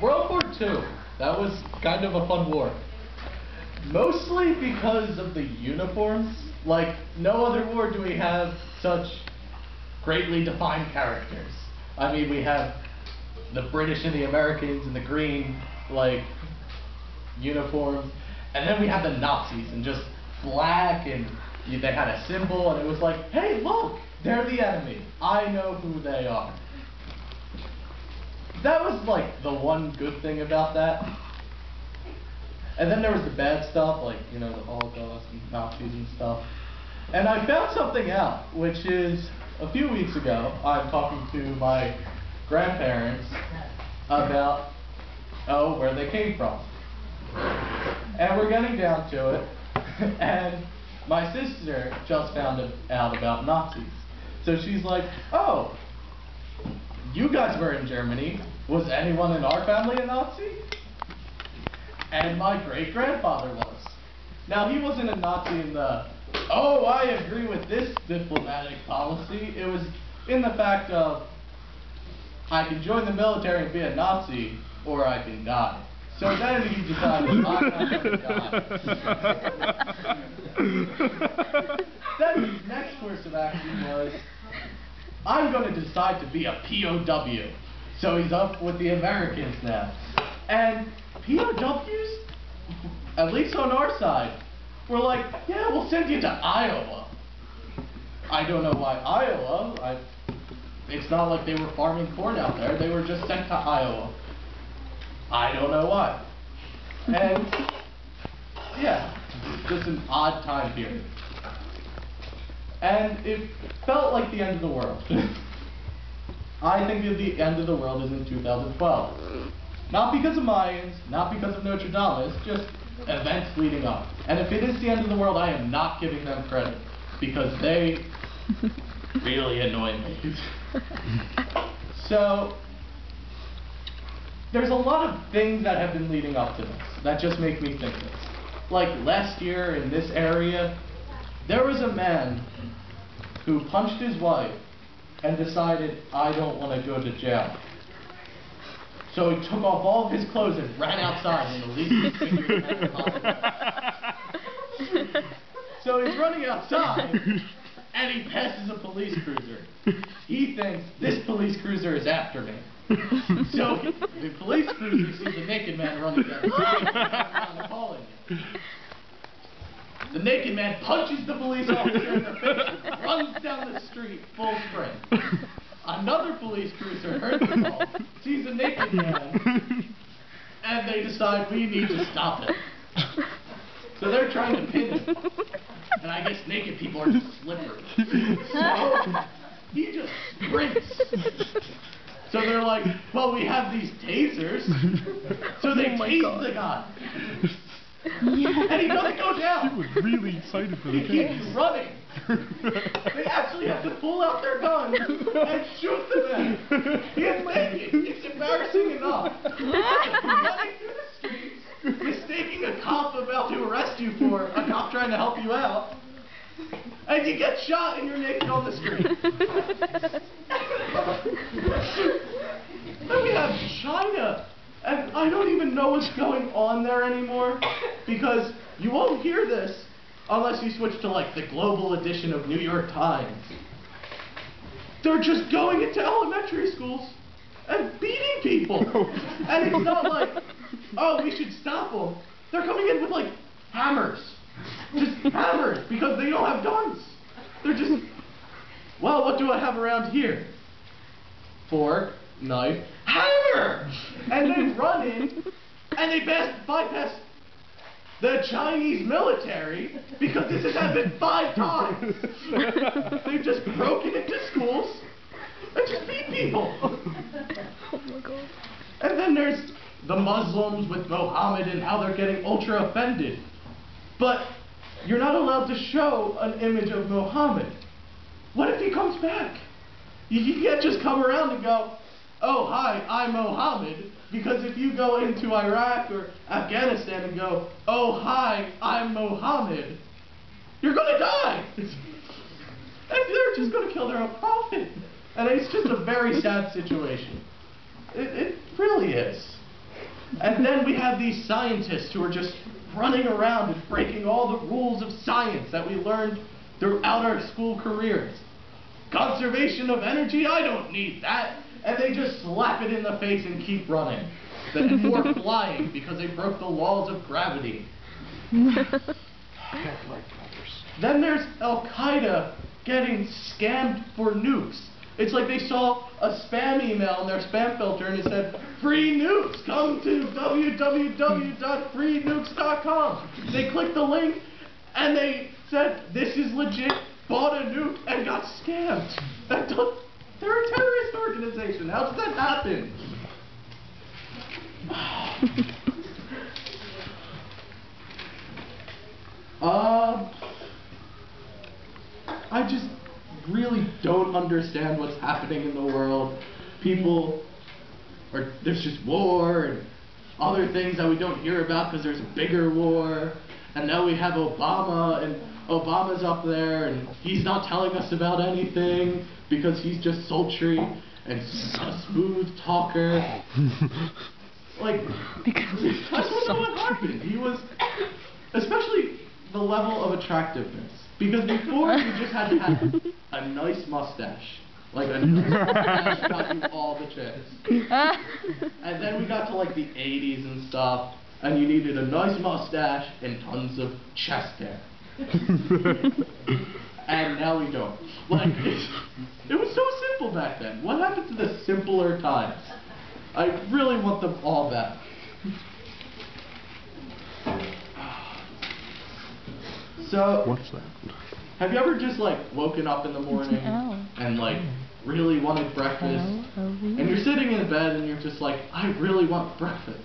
World War II. That was kind of a fun war. Mostly because of the uniforms. Like, no other war do we have such greatly defined characters. I mean, we have the British and the Americans in the green, like, uniforms. And then we have the Nazis in just black, and they had a symbol, and it was like, hey, look, they're the enemy. I know who they are. That was like the one good thing about that. And then there was the bad stuff, like, you know, the Holocaust and Nazis and stuff. And I found something out, which is, a few weeks ago, I'm talking to my grandparents about, where they came from. And we're getting down to it, and my sister just found out about Nazis. So she's like, oh, you guys were in Germany. Was anyone in our family a Nazi? And my great-grandfather was. Now, he wasn't a Nazi in the, oh, I agree with this diplomatic policy. It was in the fact of, I can join the military and be a Nazi, or I can die. So then he decided, I'm not going to die. Then his next course of action was, I'm going to decide to be a POW. So he's up with the Americans now. And POWs, at least on our side, were like, yeah, we'll send you to Iowa. I don't know why Iowa. It's not like they were farming corn out there. They were just sent to Iowa. I don't know why. And, yeah, just an odd time period. And it felt like the end of the world. I think that the end of the world is in 2012. Not because of Mayans, not because of Notre Dame, it's just events leading up. And if it is the end of the world, I am not giving them credit, because they really annoy me. So, there's a lot of things that have been leading up to this that just make me think this. Like last year in this area, there was a man who punched his wife and decided, I don't want to go to jail. So he took off all of his clothes and ran outside in the least manner possible. So he's running outside, and he passes a police cruiser. He thinks, this police cruiser is after me. So the police cruiser sees a naked man running down the street and calling him. The naked man punches the police officer in the face and runs down the street full sprint. Another police cruiser heard the call, sees a naked man, and they decide we need to stop him. So they're trying to pin him. And I guess naked people are just slippery. So he just sprints. So they're like, well, we have these tasers. So they tase the guy. And he doesn't go down. She was really excited for the He keeps running. They actually have to pull out their guns and shoot the man. He is naked. It's embarrassing enough. Running through the streets, mistaking a cop about to arrest you for a cop trying to help you out, and you get shot and you're naked on the street. Then we have China. And I don't even know what's going on there anymore, because you won't hear this unless you switch to like the global edition of New York Times. They're just going into elementary schools and beating people. And it's not like, oh, we should stop them. They're coming in with like hammers. Just hammers, because they don't have guns. They're just, well, what do I have around here? Fork, knife, hammer! And they run in, and they bypass the Chinese military, because this has happened 5 times. They've just broken into schools and just beat people. Oh my God. And then there's the Muslims with Mohammed and how they're getting ultra offended. But you're not allowed to show an image of Mohammed. What if he comes back? You can't just come around and go, oh, hi, I'm Mohammed, because if you go into Iraq or Afghanistan and go, oh, hi, I'm Mohammed, you're going to die. And they're just going to kill their own prophet. And it's just a very sad situation. It really is. And then we have these scientists who are just running around and breaking all the rules of science that we learned throughout our school careers. Conservation of energy, I don't need that. And they just slap it in the face and keep running. Then more flying because they broke the laws of gravity. Then there's Al-Qaeda getting scammed for nukes. It's like they saw a spam email in their spam filter and it said, "Free nukes, come to www.freenukes.com." They clicked the link and they said, "This is legit," bought a nuke and got scammed. They're a terrorist organization. How does that happen? I just really don't understand what's happening in the world. There's just war and other things that we don't hear about because there's a bigger war. And now we have Obama, and Obama's up there, and he's not telling us about anything because he's just sultry and a smooth talker. Like, I don't know what happened. He was, especially the level of attractiveness. Because before, you just had to have a nice mustache. Like, a nice mustache got you all the chicks. And then we got to, like, the 80s and stuff, and you needed a nice mustache and tons of chest hair. And now we don't. Like, it was so simple back then. What happened to the simpler times? I really want them all back. So, what's that? Have you ever just like woken up in the morning and like really wanted breakfast? And you're sitting in bed and you're just like, I really want breakfast.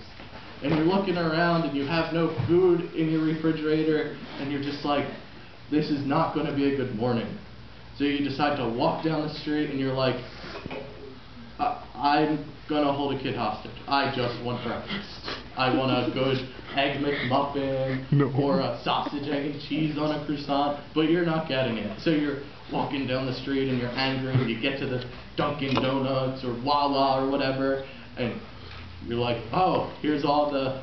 And you're looking around and you have no food in your refrigerator and you're just like, this is not going to be a good morning. So you decide to walk down the street and you're like, I'm going to hold a kid hostage. I just want breakfast. I want a good Egg McMuffin or a sausage, egg, and cheese on a croissant, but you're not getting it. So you're walking down the street and you're angry and you get to the Dunkin' Donuts or Wawa or whatever, and you're like, oh, here's all the